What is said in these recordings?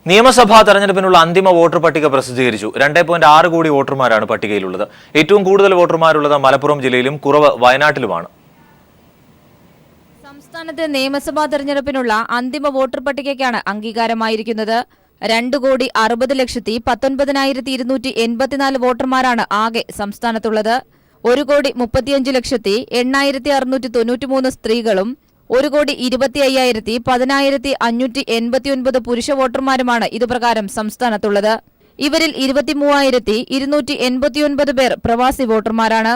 നിയമസഭാ തെരഞ്ഞെടുപ്പിനുള്ള അന്തിമ വോട്ടർ പട്ടിക പ്രസിദ്ധീകരിച്ചു. 2.6 കോടി വോട്ടർമാരാണ് പട്ടികയിലുള്ളത്. ഏറ്റവും കൂടുതൽ വോട്ടർമാരുള്ളത് മലപ്പുറം ജില്ലയിലും കുറവ് വയനാട്ടിലുമാണ്. സംസ്ഥാനത്തെ നിയമസഭാ തെരഞ്ഞെടുപ്പിനുള്ള അന്തിമ വോട്ടർ പട്ടികയ്ക്കാണ് അംഗീകാരമായിരിക്കുന്നത്. 2,60,19,284 വോട്ടർമാരാണ് ആകെ സംസ്ഥാനത്തുള്ളത്. 1,35,08,693 സ്ത്രീകളും 1,25,10,589 പുരുഷ വോട്ടർമാരുമാണ് ഇതുപ്രകാരം സംസ്ഥാനത്തുള്ളത്. ഇവരിൽ 23,289 പേർ പ്രവാസി വോട്ടർമാരാണ്.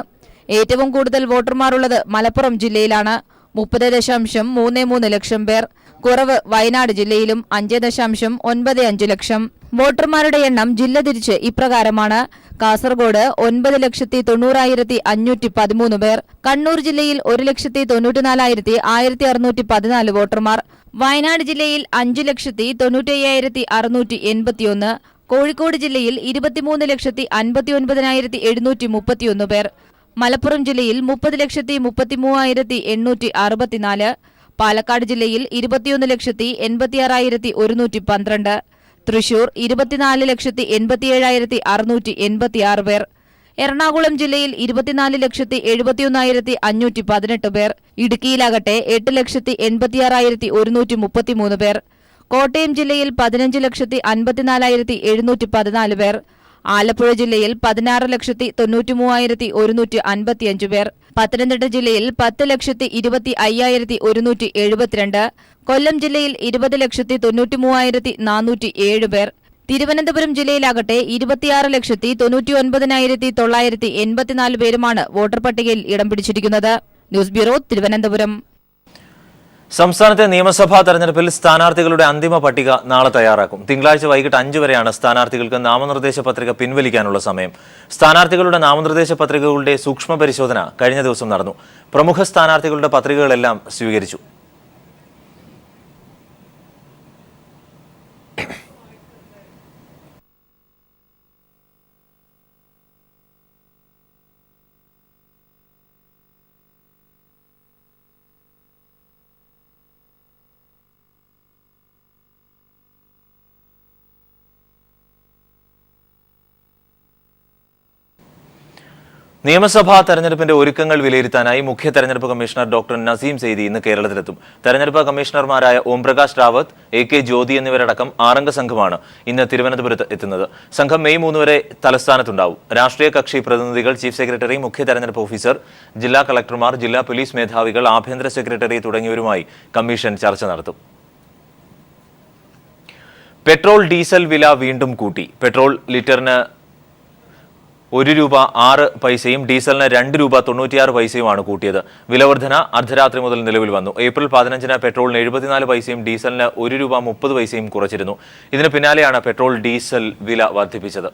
ഏറ്റവും കൂടുതൽ വോട്ടർമാരുള്ളത് മലപ്പുറം ജില്ലയിലാണ്. 30.33 ലക്ഷം പേർ. കുറവ് വയനാട് ജില്ലയിലും 5.95 ലക്ഷം. വോട്ടർമാരുടെ എണ്ണം ജില്ല തിരിച്ച് ഇപ്രകാരമാണ്. കാസർഗോഡ് 9,90,513 പേർ. കണ്ണൂർ ജില്ലയിൽ 1,94,1614 വോട്ടർമാർ. വയനാട് ജില്ലയിൽ 5,95,681. കോഴിക്കോട് ജില്ലയിൽ 23,59,731 പേർ. മലപ്പുറം ജില്ലയിൽ 30,33,864. പാലക്കാട് ജില്ലയിൽ 21,86,112. തൃശൂർ 24,87,686 പേർ. എറണാകുളം ജില്ലയിൽ 24,71,518 പേർ. ഇടുക്കിയിലാകട്ടെ 8,86,133 പേർ. കോട്ടയം ജില്ലയിൽ 15,54,714 പേർ. ആലപ്പുഴ ജില്ലയിൽ 16,93,155 പേർ. പത്തനംതിട്ട ജില്ലയിൽ 10,25,172. കൊല്ലം ജില്ലയിൽ 20,93,407 പേർ. തിരുവനന്തപുരം ജില്ലയിലാകട്ടെ 26,99,984 പേരുമാണ് വോട്ടർ പട്ടികയിൽ ഇടം പിടിച്ചിരിക്കുന്നത്. News bureau, Thiruvananthapuram. സംസ്ഥാനത്തെ നിയമസഭാ തെരഞ്ഞെടുപ്പിൽ സ്ഥാനാർത്ഥികളുടെ അന്തിമ പട്ടിക നാളെ തയ്യാറാക്കും. തിങ്കളാഴ്ച വൈകിട്ട് 5 വരെയാണ് സ്ഥാനാർത്ഥികൾക്ക് നാമനിർദ്ദേശ പത്രിക പിൻവലിക്കാനുള്ള സമയം. സ്ഥാനാർത്ഥികളുടെ നാമനിർദ്ദേശ പത്രികകളുടെ സൂക്ഷ്മ പരിശോധന കഴിഞ്ഞ ദിവസം നടന്നു. പ്രമുഖ സ്ഥാനാർത്ഥികളുടെ പത്രികകളെല്ലാം സ്വീകരിച്ചു. നിയമസഭാ തെരഞ്ഞെടുപ്പിന്റെ ഒരുക്കങ്ങൾ വിലയിരുത്താനായി മുഖ്യ തെരഞ്ഞെടുപ്പ് കമ്മീഷണർ ഡോക്ടർ നസീം സെയ്ദി ഇന്ന് കേരളത്തിലെത്തും. തെരഞ്ഞെടുപ്പ് കമ്മീഷണർമാരായ ഓംപ്രകാശ് റാവത്ത്, AK ജ്യോതി എന്നിവരടക്കം 6 അംഗ സംഘമാണ് ഇന്ന് തിരുവനന്തപുരത്ത് എത്തുന്നത്. സംഘം മെയ് 3 വരെ തലസ്ഥാനത്തുണ്ടാവും. രാഷ്ട്രീയ കക്ഷി പ്രതിനിധികൾ, ചീഫ് സെക്രട്ടറി, മുഖ്യ തെരഞ്ഞെടുപ്പ് ഓഫീസർ, ജില്ലാ കളക്ടർമാർ, ജില്ലാ പോലീസ് മേധാവികൾ, ആഭ്യന്തര സെക്രട്ടറി തുടങ്ങിയവരുമായി കമ്മീഷൻ ചർച്ച നടത്തും. പെട്രോൾ ഡീസൽ വില വീണ്ടും കൂട്ടി. പെട്രോൾ ലിറ്ററിന് ₹1.06 ഡീസലിന് ₹2.96 കൂട്ടിയത്. വിലവർധന അർദ്ധരാത്രി മുതൽ നിലവിൽ വന്നു. ഏപ്രിൽ 15 പെട്രോളിന് 74 ഡീസലിന് ₹1.30 കുറച്ചിരുന്നു. ഇതിന് പിന്നാലെയാണ് പെട്രോൾ ഡീസൽ വില വർദ്ധിപ്പിച്ചത്.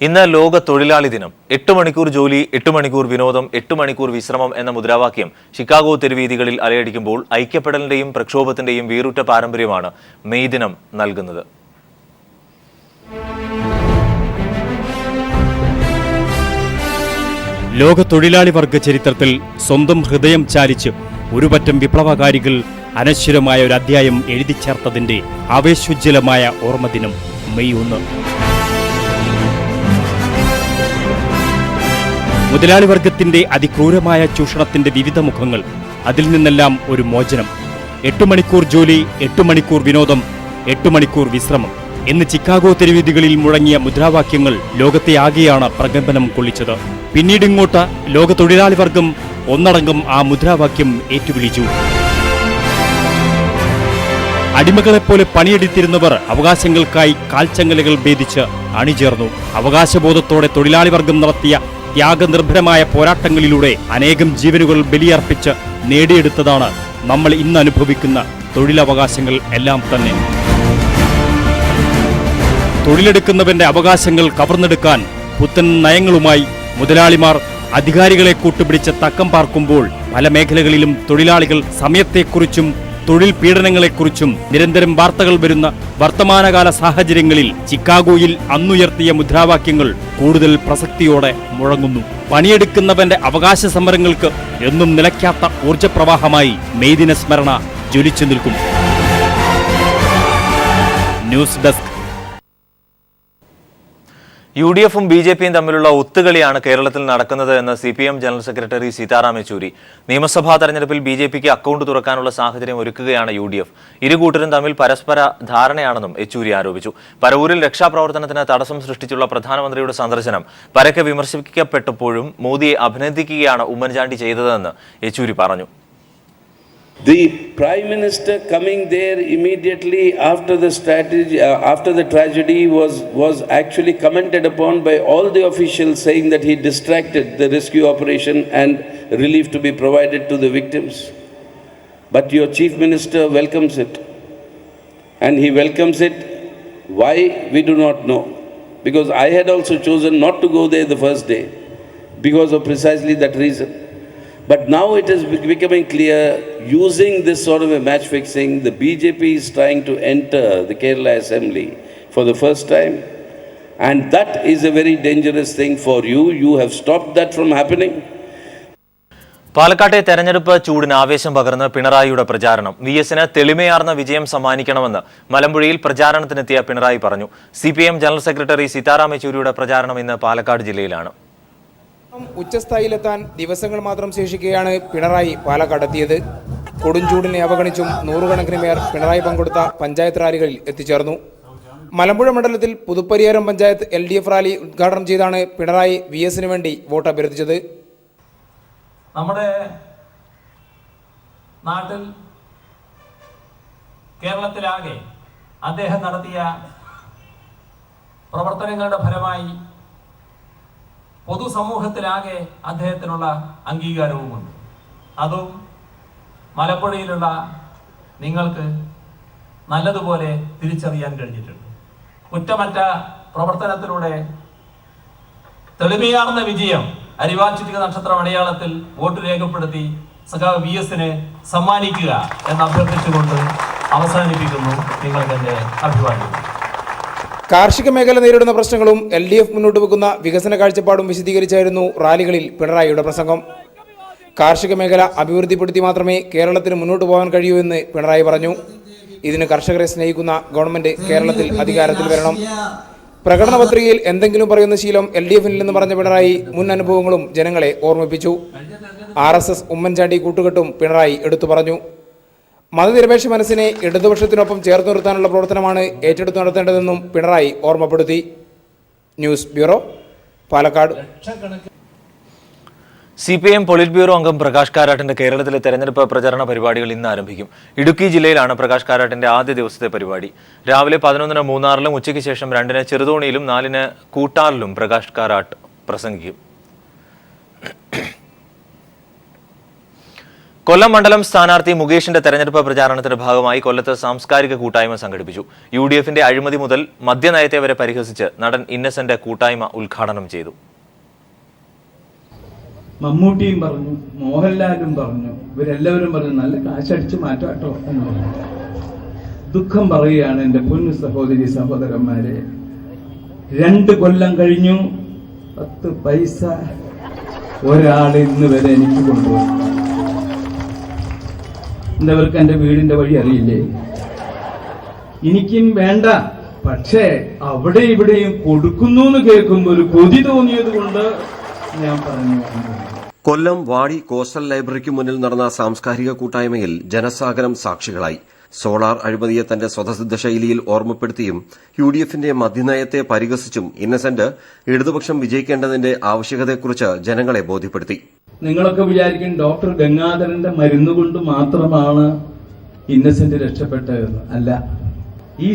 ഇന്ന് ലോക തൊഴിലാളി ദിനം. 8 മണിക്കൂർ ജോലി, 8 മണിക്കൂർ വിനോദം, 8 മണിക്കൂർ വിശ്രമം എന്ന മുദ്രാവാക്യം ഷിക്കാഗോ തെരുവീതികളിൽ അലയടിക്കുമ്പോൾ ഐക്യപ്പെടലിന്റെയും പ്രക്ഷോഭത്തിന്റെയും വീറുറ്റ പാരമ്പര്യമാണ് മെയ് ദിനം നൽകുന്നത്. ലോക തൊഴിലാളി വർഗ ചരിത്രത്തിൽ സ്വന്തം ഹൃദയം ചാലിച്ച് ഒരുപറ്റം വിപ്ലവകാരികൾ അനശ്വരമായ ഒരു അധ്യായം എഴുതി ചേർത്തതിന്റെ ആവേശോജ്വലമായ ഓർമ്മദിനം മെയ് 1. മുതലാളി വർഗത്തിന്റെ അതിക്രൂരമായ ചൂഷണത്തിന്റെ വിവിധ മുഖങ്ങൾ, അതിൽ നിന്നെല്ലാം ഒരു മോചനം. 8 മണിക്കൂർ ജോലി, 8 മണിക്കൂർ വിനോദം, 8 മണിക്കൂർ വിശ്രമം എന്ന് ചിക്കാഗോ തെരുവീതികളിൽ മുഴങ്ങിയ മുദ്രാവാക്യങ്ങൾ ലോകത്തെ ആകെയാണ് പ്രകമ്പനം കൊള്ളിച്ചത്. പിന്നീടിങ്ങോട്ട് ലോക തൊഴിലാളി വർഗം ഒന്നടങ്കം ആ മുദ്രാവാക്യം ഏറ്റുവിളിച്ചു. അടിമകളെപ്പോലെ പണിയെടുത്തിരുന്നവർ അവകാശങ്ങൾക്കായി കാൽച്ചങ്ങലകൾ ഭേദിച്ച് അണിചേർന്നു. അവകാശബോധത്തോടെ തൊഴിലാളി വർഗം നടത്തിയ ത്യാഗനിർഭരമായ പോരാട്ടങ്ങളിലൂടെ അനേകം ജീവനുകൾ ബലിയർപ്പിച്ച് നേടിയെടുത്തതാണ് നമ്മൾ ഇന്ന് അനുഭവിക്കുന്ന തൊഴിലവകാശങ്ങൾ എല്ലാം തന്നെ. തൊഴിലെടുക്കുന്നവന്റെ അവകാശങ്ങൾ കവർന്നെടുക്കാൻ പുത്തൻ നയങ്ങളുമായി മുതലാളിമാർ അധികാരികളെ കൂട്ടുപിടിച്ച് തക്കം പാർക്കുമ്പോൾ പല മേഖലകളിലും തൊഴിലാളികൾ സമയത്തെക്കുറിച്ചും തൊഴിൽ പീഡനങ്ങളെക്കുറിച്ചും നിരന്തരം വാർത്തകൾ വരുന്ന വർത്തമാനകാല സാഹചര്യങ്ങളിൽ ചിക്കാഗോയിൽ അന്നുയർത്തിയ മുദ്രാവാക്യങ്ങൾ കൂടുതൽ പ്രസക്തിയോടെ മുഴങ്ങുന്നു. പണിയെടുക്കുന്നവന്റെ അവകാശ സമരങ്ങൾക്ക് എന്നും നിലയ്ക്കാത്ത ഊർജ്ജപ്രവാഹമായി മെയ് ദിന സ്മരണ ജ്വലിച്ചു നിൽക്കും. News desk. UDF-ഉം BJP-യും തമ്മിലുള്ള ഒത്തുകളിയാണ് കേരളത്തിൽ നടക്കുന്നത് എന്ന് CPM general secretary Sitaram Yechury. നിയമസഭാ തെരഞ്ഞെടുപ്പിൽ BJP-ക്ക് അക്കൗണ്ട് തുറക്കാനുള്ള സാഹചര്യം ഒരുക്കുകയാണ് UDF. ഇരു കൂട്ടരും തമ്മിൽ പരസ്പര ധാരണയാണെന്നും യെച്ചൂരി ആരോപിച്ചു. പരവൂരിൽ രക്ഷാപ്രവർത്തനത്തിന് തടസ്സം സൃഷ്ടിച്ചുള്ള പ്രധാനമന്ത്രിയുടെ സന്ദർശനം പരക്കെ വിമർശിക്കപ്പെട്ടപ്പോഴും മോദിയെ അഭിനന്ദിക്കുകയാണ് ഉമ്മൻചാണ്ടി ചെയ്തതെന്ന് യെച്ചൂരി പറഞ്ഞു. The Prime Minister coming there immediately after the tragedy was actually commented upon by all the officials, saying that he distracted the rescue operation and relief to be provided to the victims. But your Chief Minister welcomes it. And he welcomes it. Why? We do not know. Because I had also chosen not to go there the first day because of precisely that reason. But now it is becoming clear, using this sort of a match fixing, the BJP is trying to enter the Kerala Assembly for the first time. And that is a very dangerous thing for you. You have stopped that from happening. പാലക്കാട്ടെ തെരഞ്ഞെടുപ്പ് ചൂടിന് ആവേശം പകർന്ന് പിണറായിയുടെ പ്രചാരണം. VS-ന് തെളിമയാർന്ന വിജയം സമ്മാനിക്കണമെന്ന് മലമ്പുഴയിൽ പ്രചാരണത്തിനെത്തിയ പിണറായി പറഞ്ഞു. CPM general secretary Sitaram യെച്ചൂരിയുടെ പ്രചാരണം ഇന്ന് പാലക്കാട് ജില്ലയിലാണ്. ഉച്ചസ്ഥായിലെത്താൻ ദിവസങ്ങൾ മാത്രം ശേഷിക്കുകയാണ് പിണറായി പാലക്കാടെത്തിയത്. കൊടുംചൂടിനെ അവഗണിച്ചും നൂറുകണക്കിന് പേർ പിണറായി പങ്കെടുത്ത പഞ്ചായത്ത് റാലികളിൽ എത്തിച്ചേർന്നു. മലമ്പുഴ മണ്ഡലത്തിൽ പുതുപ്പരിയാരം പഞ്ചായത്ത് LDF റാലി ഉദ്ഘാടനം ചെയ്താണ് പിണറായി VS-ന് വേണ്ടി വോട്ട് അഭ്യർത്ഥിച്ചത്. നമ്മുടെ നാട്ടിൽ കേരളത്തിലാകെ അദ്ദേഹം നടത്തിയ പ്രവർത്തനങ്ങളുടെ ഫലമായി പൊതുസമൂഹത്തിലാകെ അദ്ദേഹത്തിനുള്ള അംഗീകാരവുമുണ്ട്. അതും മലമ്പുഴയിലുള്ള നിങ്ങൾക്ക് നല്ലതുപോലെ തിരിച്ചറിയാൻ കഴിഞ്ഞിട്ടുണ്ട്. കുറ്റമറ്റ പ്രവർത്തനത്തിലൂടെ തെളിമയാർന്ന വിജയം അരിവാൾ ചുറ്റിക നക്ഷത്ര അടയാളത്തിൽ വോട്ട് രേഖപ്പെടുത്തി സഖാവ് VS-ന് സമ്മാനിക്കുക എന്ന് അഭ്യർത്ഥിച്ചുകൊണ്ട് അവസാനിപ്പിക്കുന്നു. നിങ്ങൾക്ക് എൻ്റെ അഭിവാദ്യം. കാർഷിക മേഖല നേരിടുന്ന പ്രശ്നങ്ങളും LDF മുന്നോട്ട് വെക്കുന്ന വികസന കാഴ്ചപ്പാടും വിശദീകരിച്ചായിരുന്നു റാലികളിൽ പിണറായിയുടെ പ്രസംഗം. കാർഷിക മേഖല അഭിവൃദ്ധിപ്പെടുത്തി മാത്രമേ കേരളത്തിന് മുന്നോട്ട് പോകാൻ കഴിയൂ എന്ന് പിണറായി പറഞ്ഞു. ഇതിന് കർഷകരെ സ്നേഹിക്കുന്ന ഗവൺമെന്റ് കേരളത്തിൽ അധികാരത്തിൽ വരണം. പ്രകടന പത്രികയിൽ എന്തെങ്കിലും പറയുന്ന ശീലം LDF-ൽ നിന്ന് പറഞ്ഞ പിണറായി മുൻ അനുഭവങ്ങളും ജനങ്ങളെ ഓർമ്മിപ്പിച്ചു. RSS ഉമ്മൻചാണ്ടി കൂട്ടുകെട്ടും പിണറായി എടുത്തു പറഞ്ഞു. മതനിരപേക്ഷ മനസ്സിനെ ഇടതുപക്ഷത്തിനൊപ്പം ചേർത്ത് നിർത്താനുള്ള പ്രവർത്തനമാണ് ഏറ്റെടുത്ത് നടത്തേണ്ടതെന്നും പിണറായി ഓർമ്മപ്പെടുത്തി. News bureau, Palakkad. CPM polit bureau അംഗം പ്രകാശ് കാരാട്ടിന്റെ കേരളത്തിലെ തെരഞ്ഞെടുപ്പ് പ്രചരണ പരിപാടികൾ ഇന്ന് ആരംഭിക്കും. ഇടുക്കി ജില്ലയിലാണ് പ്രകാശ് കാരാട്ടിന്റെ ആദ്യ ദിവസത്തെ പരിപാടി. രാവിലെ 11-ന് മൂന്നാറിലും ഉച്ചയ്ക്ക് ശേഷം 2-ന് ചെറുതോണിയിലും 4-ന് കൂട്ടാറിലും പ്രകാശ് കാരാട്ട് പ്രസംഗിക്കും. കൊല്ലം മണ്ഡലം സ്ഥാനാർത്ഥി മുകേഷിന്റെ തെരഞ്ഞെടുപ്പ് പ്രചാരണത്തിന്റെ ഭാഗമായി കൊല്ലത്ത് സാംസ്കാരിക കൂട്ടായ്മ സംഘടിപ്പിച്ചു. UDF-ന്റെ അഴിമതി മുതൽ മദ്യനയത്തെ വരെ പരിഹസിച്ച് നടൻ ഇന്നസെന്റ് കൂട്ടായ്മ ഉദ്ഘാടനം ചെയ്തു. മമ്മൂട്ടിയും പറഞ്ഞു, മോഹൻലാലും പറഞ്ഞു, ഇവരെല്ലാവരും പറഞ്ഞു നല്ല കാശടിച്ച് മാറ്റാട്ടോ എന്ന് പറഞ്ഞു. ദുഃഖം പറയുകയാണ് എന്റെ പൊന്നു സഹോദരി സഹോദരന്മാരെ. 2 കൊല്ലം കഴിഞ്ഞു, 10 പൈസ ഒരാൾ ഇന്ന് വരെ എനിക്ക് കൊണ്ടുവന്നു. എന്തവർക്ക് എന്റെ വീടിന്റെ വഴി അറിയില്ലേ? എനിക്കും വേണ്ട, പക്ഷേ അവിടെ ഇവിടെയും കൊടുക്കുന്നു എന്ന് കേൾക്കുമ്പോൾ ഒരു കൊതി തോന്നിയത് കൊണ്ട് ഞാൻ പറഞ്ഞു. കൊല്ലം വാടി കോസ്റ്റൽ ലൈബ്രറിക്ക് മുന്നിൽ നടന്ന സാംസ്കാരിക കൂട്ടായ്മയിൽ ജനസാഗരം സാക്ഷികളായി. സോളാർ അഴിമതിയെ തന്റെ സ്വതസിദ്ധ ശൈലിയിൽ ഓർമ്മപ്പെടുത്തിയും UDF-ന്റെ മദ്യനയത്തെ പരിഹസിച്ചും ഇന്നസെന്റ് ഇടതുപക്ഷം വിജയിക്കേണ്ടതിന്റെ ആവശ്യകതയെക്കുറിച്ച് ജനങ്ങളെ ബോധ്യപ്പെടുത്തി. നിങ്ങളൊക്കെ വിചാരിക്കും ഡോക്ടർ ഗംഗാധരന്റെ മരുന്നുകൊണ്ട് മാത്രമാണ് ഇന്നസെന്റ് രക്ഷപ്പെട്ടതെന്ന്. അല്ല, ഈ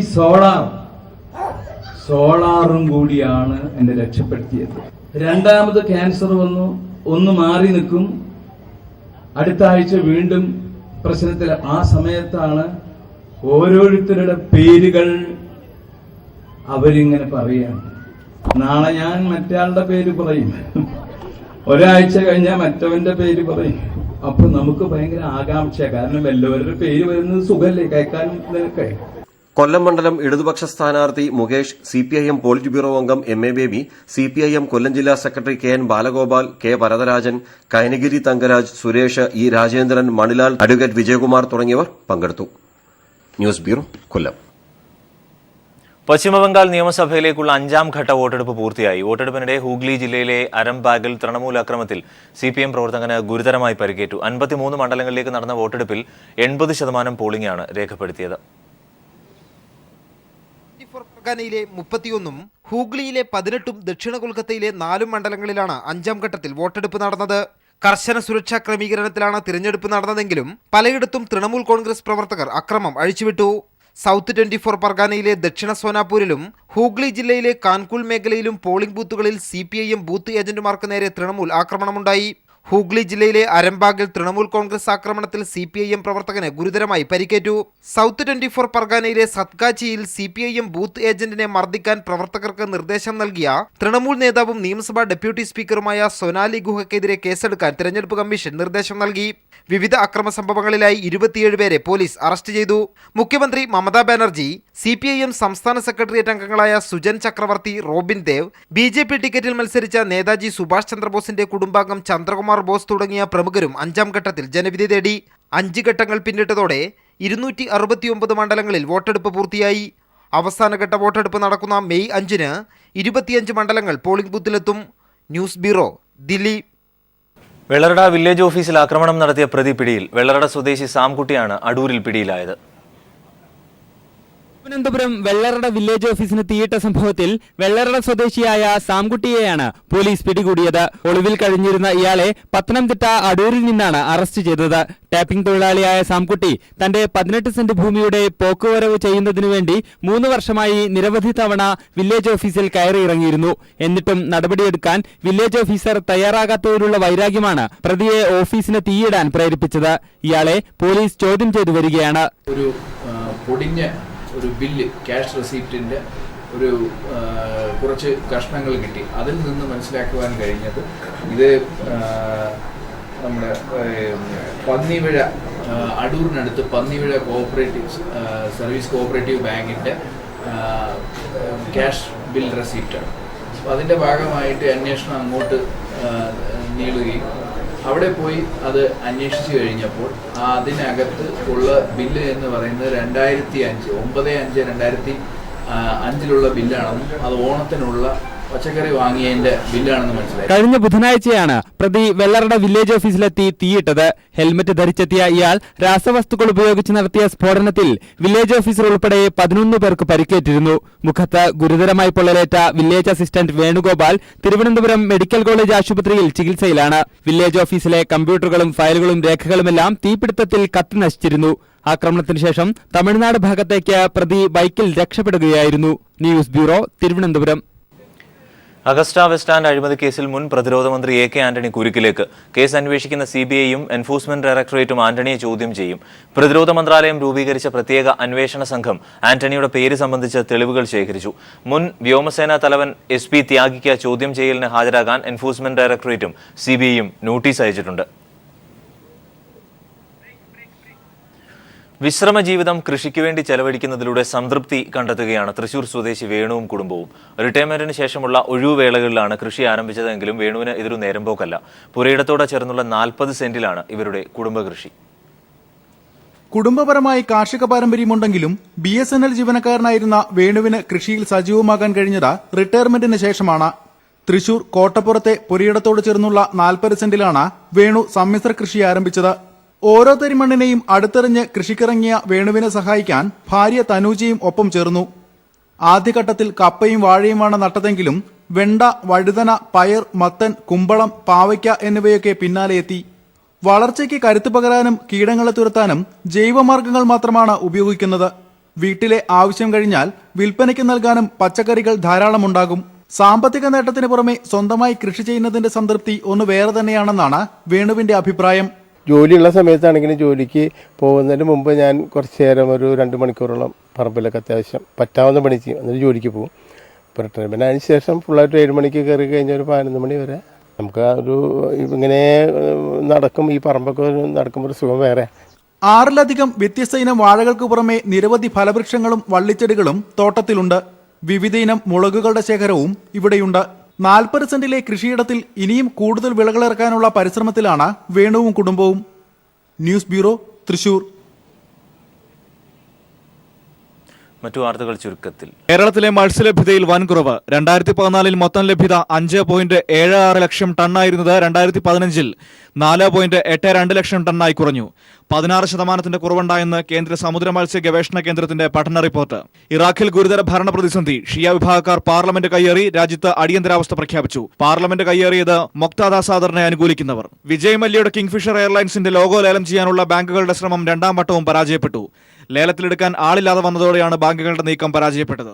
സോളാറും കൂടിയാണ് എന്നെ രക്ഷപ്പെടുത്തിയത്. 2ാമത് ക്യാൻസർ വന്നു, ഒന്ന് മാറി നിൽക്കും, അടുത്ത ആഴ്ച വീണ്ടും പ്രശ്നത്തിൽ. ആ സമയത്താണ് ഓരോരുത്തരുടെ പേരുകൾ അവരിങ്ങനെ പറയാണ്. നാളെ ഞാൻ മറ്റയാളുടെ പേര് പറയും, ഒരാഴ്ച കഴിഞ്ഞാൽ മറ്റവന്റെ പേര് പറയും. അപ്പൊ നമുക്ക് ഭയങ്കര ആകാംക്ഷ, കാരണം എല്ലാവരുടെ പേര് വരുന്നത് സുഖല്ലേ കേൾക്കാനും നിനക്കെ. കൊല്ലം മണ്ഡലം ഇടതുപക്ഷ സ്ഥാനാർത്ഥി മുകേഷ്, സിപിഐഎം പോളിറ്റ് ബ്യൂറോ അംഗം എം.എ. ബേബി, സിപിഐഎം കൊല്ലം ജില്ലാ secretary K N. Balagopal, K. Varadarajan, Kainagiri Thankaraj, Suresh, E. Rajendran, Manilal, advocate Vijayakumar തുടങ്ങിയവർ പങ്കെടുത്തു. News bureau, Kollam. പശ്ചിമബംഗാൾ നിയമസഭയിലേക്കുള്ള 5ാം ഘട്ട വോട്ടെടുപ്പ് പൂർത്തിയായി. വോട്ടെടുപ്പിനിടെ ഹൂഗ്ലി ജില്ലയിലെ അരംബാഗിൽ തൃണമൂൽ അക്രമത്തിൽ സിപിഎം പ്രവർത്തകന് ഗുരുതരമായി പരിക്കേറ്റു. 53 മണ്ഡലങ്ങളിലേക്ക് നടന്ന വോട്ടെടുപ്പിൽ 80% പോളിംഗാണ് രേഖപ്പെടുത്തിയത്. പർഗാനയിലെ 31ഉം ഹൂഗ്ലിയിലെ 18ഉം ദക്ഷിണ കൊൽക്കത്തയിലെ 4 മണ്ഡലങ്ങളിലാണ് 5ാം ഘട്ടത്തിൽ വോട്ടെടുപ്പ് നടന്നത്. കർശന സുരക്ഷാ ക്രമീകരണത്തിലാണ് തിരഞ്ഞെടുപ്പ് നടന്നതെങ്കിലും പലയിടത്തും തൃണമൂൽ കോൺഗ്രസ് പ്രവർത്തകർ അക്രമം അഴിച്ചുവിട്ടു. സൗത്ത് 24 പർഗാനയിലെ ദക്ഷിണ സോനാപൂരിലും ഹൂഗ്ലി ജില്ലയിലെ കാൻകുൽ മേഖലയിലും പോളിംഗ് ബൂത്തുകളിൽ സിപിഐഎം ബൂത്ത് ഏജന്റുമാർക്ക് നേരെ തൃണമൂൽ ആക്രമണമുണ്ടായി. ഹൂഗ്ലി ജില്ലയിലെ അരംബാഗിൽ തൃണമൂൽ കോൺഗ്രസ് ആക്രമണത്തിൽ സിപിഐഎം പ്രവർത്തകന് ഗുരുതരമായി പരിക്കേറ്റു. സൗത്ത് 24 പർഗാനയിലെ സത്കാച്ചിയിൽ സിപിഐഎം ബൂത്ത് ഏജന്റിനെ മർദ്ദിക്കാൻ പ്രവർത്തകർക്ക് നിർദ്ദേശം നൽകിയ തൃണമൂൽ നേതാവും നിയമസഭാ ഡെപ്യൂട്ടി സ്പീക്കറുമായ സൊനാലി ഗുഹയ്ക്കെതിരെ കേസെടുക്കാൻ തെരഞ്ഞെടുപ്പ് കമ്മീഷൻ നിർദ്ദേശം നൽകി. വിവിധ അക്രമ സംഭവങ്ങളിലായി 27 പേരെ പോലീസ് അറസ്റ്റ് ചെയ്തു. മുഖ്യമന്ത്രി മമതാ ബാനർജി, സിപിഐഎം സംസ്ഥാന സെക്രട്ടേറിയറ്റ് അംഗങ്ങളായ സുജൻ ചക്രവർത്തി, റോബിൻ ദേവ്, ബിജെപി ടിക്കറ്റിൽ മത്സരിച്ച നേതാജി സുഭാഷ് ചന്ദ്രബോസിന്റെ കുടുംബാംഗം ചന്ദ്രകുമാർ ബോസ് തുടങ്ങിയ പ്രമുഖരും 5ാം ഘട്ടത്തിൽ ജനവിധി തേടി. 5 ഘട്ടങ്ങൾ പിന്നിട്ടതോടെ 269 മണ്ഡലങ്ങളിൽ വോട്ടെടുപ്പ് പൂർത്തിയായി. അവസാനഘട്ട വോട്ടെടുപ്പ് നടക്കുന്ന മെയ് 5-ന് 25 മണ്ഡലങ്ങൾ പോളിംഗ് ബൂത്തിലെത്തും. News bureau, Delhi. Vellarada village ഓഫീസിൽ ആക്രമണം നടത്തിയ പ്രതി പിടിയിൽ. വെള്ളറട സ്വദേശി സാംകുട്ടിയാണ് അടൂരിൽ പിടിയിലായത്. തിരുവനന്തപുരം വെള്ളറട വില്ലേജ് ഓഫീസിന് തീയിട്ട സംഭവത്തിൽ വെള്ളറട സ്വദേശിയായ സാംകുട്ടിയെയാണ് പോലീസ് പിടികൂടിയത്. ഒളിവിൽ കഴിഞ്ഞിരുന്ന ഇയാളെ പത്തനംതിട്ട അടൂരിൽ നിന്നാണ് അറസ്റ്റ് ചെയ്തത്. ടാപ്പിംഗ് തൊഴിലാളിയായ സാംകുട്ടി തന്റെ 18 സെന്റ് ഭൂമിയുടെ പോക്കുവരവ് ചെയ്യുന്നതിനു വേണ്ടി 3 വർഷമായി നിരവധി തവണ വില്ലേജ് ഓഫീസിൽ കയറിയിറങ്ങിയിരുന്നു. എന്നിട്ടും നടപടിയെടുക്കാൻ വില്ലേജ് ഓഫീസർ തയ്യാറാകാത്തതിലുള്ള വൈരാഗ്യമാണ് പ്രതിയെ ഓഫീസിന് തീയിടാൻ പ്രേരിപ്പിച്ചത്. ഇയാളെ പോലീസ് ചോദ്യം ചെയ്തു വരികയാണ്. ഒരു ബില്ല്, ക്യാഷ് റെസീപ്റ്റിൻ്റെ ഒരു കുറച്ച് കഷ്ണങ്ങൾ കിട്ടി. അതിൽ നിന്ന് മനസ്സിലാക്കുവാൻ കഴിഞ്ഞത് ഇത് നമ്മുടെ പന്നിവിഴ, അടൂരിനടുത്ത് പന്നിവിഴ സർവീസ് കോഓപ്പറേറ്റീവ് ബാങ്കിൻ്റെ ക്യാഷ് ബിൽ റെസീപ്റ്റാണ്. അപ്പോൾ അതിൻ്റെ ഭാഗമായിട്ട് അന്വേഷണം അങ്ങോട്ട് നീളുകയും അവിടെ പോയി അത് അന്വേഷിച്ച് കഴിഞ്ഞപ്പോൾ അതിനകത്ത് ഉള്ള ബില്ല് എന്ന് പറയുന്നത് 9/5/2005 ബില്ലാണെന്നും അത് ഓണത്തിനുള്ള പച്ചക്കറി വാങ്ങിയതിന്റെ ബില്ലാണെന്ന് മനസ്സിലായി. കഴിഞ്ഞ ബുധനാഴ്ചയാണ് പ്രതി വെള്ളറട വില്ലേജ് ഓഫീസിലെത്തി തീയിട്ടത്. ഹെൽമറ്റ് ധരിച്ചെത്തിയ ഇയാൾ രാസവസ്തുക്കൾ ഉപയോഗിച്ച് നടത്തിയ സ്ഫോടനത്തിൽ വില്ലേജ് ഓഫീസർ ഉൾപ്പെടെ 11 പേർക്ക് പരിക്കേറ്റിരുന്നു. മുഖത്ത് ഗുരുതരമായി പൊള്ളലേറ്റ village assistant Venugopal Thiruvananthapuram medical college ആശുപത്രിയിൽ ചികിത്സയിലാണ്. വില്ലേജ് ഓഫീസിലെ കമ്പ്യൂട്ടറുകളും ഫയലുകളും രേഖകളുമെല്ലാം തീപിടുത്തത്തിൽ കത്തി നശിച്ചിരുന്നു. ആക്രമണത്തിന് ശേഷം തമിഴ്നാട് ഭാഗത്തേക്ക് പ്രതി ബൈക്കിൽ രക്ഷപ്പെടുകയായിരുന്നു. News bureau, Thiruvananthapuram. Augusta Westland അഴിമതി കേസിൽ മുൻ പ്രതിരോധ മന്ത്രി എ.കെ. ആന്റണി കുരുക്കിലേക്ക്. കേസ് അന്വേഷിക്കുന്ന സിബിഐയും എൻഫോഴ്സ്മെന്റ് ഡയറക്ടറേറ്റും ആന്റണിയെ ചോദ്യം ചെയ്യും. പ്രതിരോധ മന്ത്രാലയം രൂപീകരിച്ച പ്രത്യേക അന്വേഷണ സംഘം ആന്റണിയുടെ പേര് സംബന്ധിച്ച് തെളിവുകൾ ശേഖരിച്ചു. മുൻ വ്യോമസേനാ തലവൻ SP ത്യാഗിക്ക് ചോദ്യം ചെയ്യലിന് ഹാജരാകാൻ എൻഫോഴ്സ്മെന്റ് ഡയറക്ടറേറ്റും സിബിഐയും നോട്ടീസ് അയച്ചിട്ടുണ്ട്. വിശ്രമ ജീവിതം കൃഷിക്ക് വേണ്ടി ചെലവഴിക്കുന്നതിലൂടെ സംതൃപ്തി കണ്ടെത്തുകയാണ് തൃശൂർ സ്വദേശി വേണുവും കുടുംബവും. റിട്ടയർമെന്റിന് ശേഷമുള്ള ഒഴിവുവേളകളിലാണ് കൃഷി ആരംഭിച്ചതെങ്കിലും വേണുവിന് ഇതൊരു നേരമ്പോക്കല്ല. പുരയിടത്തോടെ ചേർന്നുള്ള 40 സെന്റിലാണ് ഇവരുടെ കുടുംബകൃഷി. കുടുംബപരമായി കാർഷിക പാരമ്പര്യമുണ്ടെങ്കിലും BSNL ജീവനക്കാരനായിരുന്ന വേണുവിന് കൃഷിയിൽ സജീവമാകാൻ കഴിഞ്ഞത് റിട്ടയർമെന്റിന് ശേഷമാണ്. തൃശൂർ കോട്ടപ്പുറത്തെ പുരയിടത്തോട് ചേർന്നുള്ള 40 സെന്റിലാണ് വേണു സമ്മിശ്ര കൃഷി ആരംഭിച്ചത്. ഓരോ തരി മണ്ണിനെയും അടുത്തെറിഞ്ഞ് കൃഷിക്കിറങ്ങിയ വേണുവിനെ സഹായിക്കാൻ ഭാര്യ തനൂജയും ഒപ്പം ചേർന്നു. ആദ്യഘട്ടത്തിൽ കപ്പയും വാഴയുമാണ് നട്ടതെങ്കിലും വെണ്ട, വഴുതന, പയർ, മത്തൻ, കുമ്പളം, പാവയ്ക്ക എന്നിവയൊക്കെ പിന്നാലെ എത്തി. വളർച്ചയ്ക്ക് കരുത്തു പകരാനും കീടങ്ങളെ തുരത്താനും ജൈവമാർഗ്ഗങ്ങൾ മാത്രമാണ് ഉപയോഗിക്കുന്നത്. വീട്ടിലെ ആവശ്യം കഴിഞ്ഞാൽ വിൽപ്പനയ്ക്ക് നൽകാനും പച്ചക്കറികൾ ധാരാളമുണ്ടാകും. സാമ്പത്തിക നേട്ടത്തിന് പുറമെ സ്വന്തമായി കൃഷി ചെയ്യുന്നതിന്റെ സംതൃപ്തി ഒന്ന് വേറെ തന്നെയാണെന്നാണ് വേണുവിന്റെ അഭിപ്രായം. ജോലിയുള്ള സമയത്താണെങ്കിലും ജോലിക്ക് പോകുന്നതിന് മുമ്പ് ഞാൻ കുറച്ച് നേരം ഒരു 2 മണിക്കൂറോളം പറമ്പിലൊക്കെ അത്യാവശ്യം പറ്റാവുന്ന പണി ചെയ്യും. എന്നിട്ട് ജോലിക്ക് പോകും. ഇപ്പോൾ റിട്ടയർമെൻറ്റ് അതിന് ശേഷം ഫുള്ളായിട്ട് 7 മണിക്ക് കയറി കഴിഞ്ഞാൽ ഒരു 11 മണി വരെ നമുക്ക് ആ ഒരു ഇങ്ങനെ നടക്കും, ഈ പറമ്പൊക്കെ നടക്കുമ്പോൾ ഒരു സുഖം വേറെ. 6ലധികം വ്യത്യസ്ത ഇനം വാഴകൾക്ക് പുറമെ നിരവധി ഫലവൃക്ഷങ്ങളും വള്ളിച്ചെടികളും തോട്ടത്തിലുണ്ട്. വിവിധ ഇനം മുളകുകളുടെ ശേഖരവും ഇവിടെയുണ്ട്. 40 സെന്റിലെ കൃഷിയിടത്തിൽ ഇനിയും കൂടുതൽ വിളകളിറക്കാനുള്ള പരിശ്രമത്തിലാണ് വേണുവും കുടുംബവും. News bureau, Thrissur. മറ്റു വാർത്തകൾ ചുരുക്കത്തിൽ. കേരളത്തിലെ മത്സ്യലഭ്യതയിൽ വൻ കുറവ്. 2014 മൊത്തം ലഭ്യത 5.76 ലക്ഷം ടണ്ണായിരുന്നത് 2015 4.82 ലക്ഷം ടണ്ണായി കുറഞ്ഞു. 16% കുറവുണ്ടായെന്ന് കേന്ദ്ര സമുദ്ര മത്സ്യ ഗവേഷണ കേന്ദ്രത്തിന്റെ പഠന റിപ്പോർട്ട്. ഇറാഖിൽ ഗുരുതര ഭരണ പ്രതിസന്ധി. ഷിയ വിഭാഗക്കാർ പാർലമെന്റ് കയ്യേറി രാജ്യത്ത് അടിയന്തരാവസ്ഥ പ്രഖ്യാപിച്ചു. Parliament കയ്യേറിയത് Moqtada സാദറിനെ അനുകൂലിക്കുന്നവർ. Vijay മല്യയുടെ kingfisher എയർലൈൻസിന്റെ logo ലേലം ചെയ്യാനുള്ള ബാങ്കുകളുടെ ശ്രമം 2ാം വട്ടവും പരാജയപ്പെട്ടു. ലേലത്തിലെടുക്കാൻ ആളില്ലാതെ വന്നതോടെയാണ് ബാങ്കുകളുടെ നീക്കം പരാജയപ്പെട്ടത്.